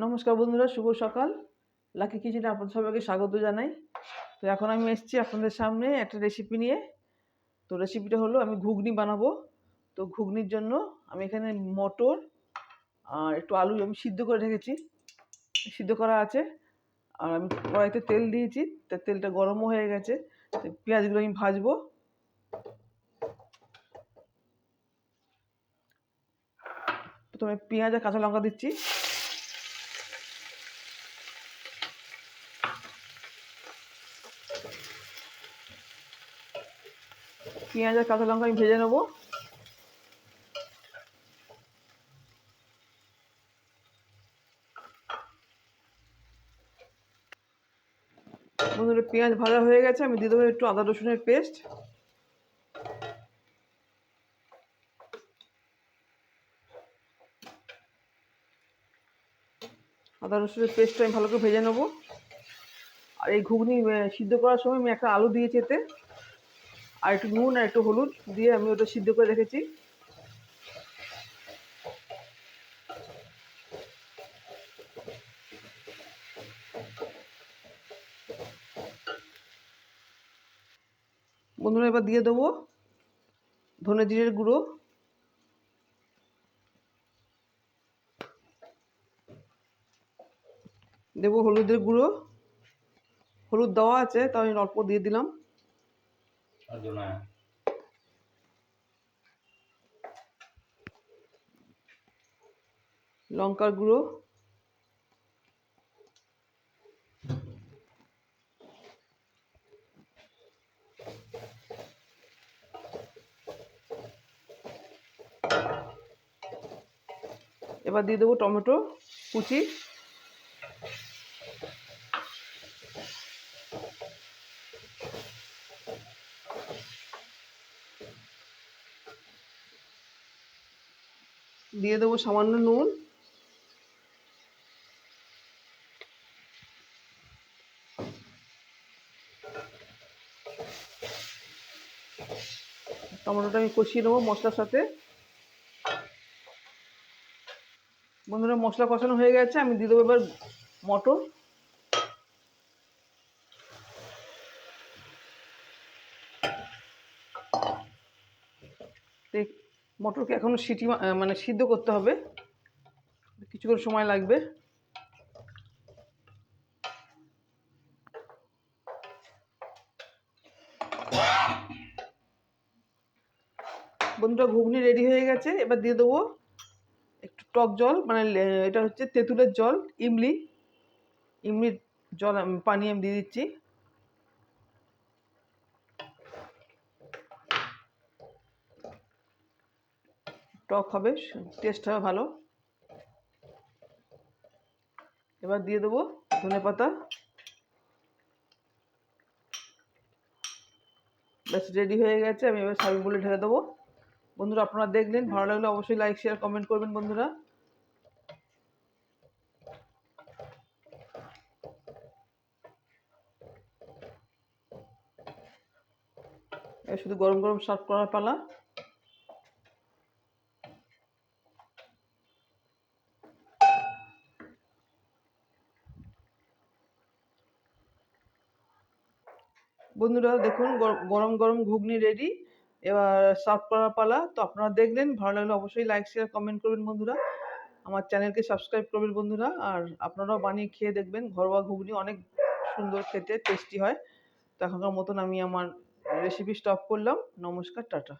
নমস্কার বন্ধুরা, শুভ সকাল। লাকি কিচেনে আপনাদের সবাইকে স্বাগত জানাই। তো এখন আমি এসেছি আপনাদের সামনে একটা রেসিপি নিয়ে। তো রেসিপিটা হলো আমি ঘুগনি বানাবো। তো ঘুগনির জন্য আমি এখানে মটর আর একটু আলু আমি সিদ্ধ করে রেখেছি, সিদ্ধ করা আছে। আর আমি কড়াইতে তেল দিয়েছি, তেলটা গরমও হয়ে গেছে। পেঁয়াজগুলো আমি ভাজবো। প্রথমে পেঁয়াজ আর কাঁচা লঙ্কা দিচ্ছি। পেঁয়াজ আর কাঁচা লঙ্কা আমি ভেজে নেবো। বন্ধুরা, পেঁয়াজ ভাজা হয়ে গেছে, আমি দিয়ে দেবো একটু আদা রসুনের পেস্ট। আদা রসুনের পেস্টটা আমি ভালো করে ভেজে নেবো। আর এই ঘুগনি সিদ্ধ করার সময় আমি একটা আলু দিয়েছি এতে, আর একটু নুন আর একটু হলুদ দিয়ে আমি ওটা সিদ্ধ করে রেখেছি। বন্ধুরা, এবার দিয়ে দেবো ধনে জিরের গুঁড়ো, দেবো হলুদের গুঁড়ো। হলুদ দেওয়া আছে, তাও আমি অল্প দিয়ে দিলাম। লঙ্কার গুঁড়ো, এবার দিয়ে দেবো টমেটো কুচি, দিয়ে দেবো সামান্য নুন, টমেটোটা আমি কষিয়ে নেবো মশলার সাথে। বন্ধুরা, মশলা কষানো হয়ে গেছে, আমি দিয়ে দেবো এবার মটর। মটরকে এখনো সিটি মানে সিদ্ধ করতে হবে, কিছুক্ষণ সময় লাগবে। বন্ধুরা, ঘুগনি রেডি হয়ে গেছে। এবার দিয়ে দেবো একটু টক জল, মানে এটা হচ্ছে তেঁতুলের জল, ইমলির জল পানি আমি দিয়ে দিচ্ছি। টক হবে, টেস্ট হবে ভালো। এবার দিয়ে দেবো ধনেপাতা। ব্যাস রেডি হয়ে গেছে, আমি এবার সার্ভিং বলে ঢেলে দেবো। বন্ধুরা, আপনারা দেখলেন, ভালো লাগলে অবশ্যই লাইক শেয়ার কমেন্ট করবেন বন্ধুরা। শুধু গরম গরম সার্ভ করার পালা। বন্ধুরা দেখুন, গরম গরম ঘুগনি রেডি। এবার সার্ভ করার পালা। তো আপনারা দেখলেন, ভালো লাগলে অবশ্যই লাইক শেয়ার কমেন্ট করবেন বন্ধুরা। আমার চ্যানেলকে সাবস্ক্রাইব করবেন বন্ধুরা। আর আপনারাও বানিয়ে খেয়ে দেখবেন, ঘরোয়া ঘুগনি অনেক সুন্দর খেতে, টেস্টি হয়। তো এখনকার মতন আমি আমার রেসিপি স্টপ করলাম। নমস্কার, টাটা।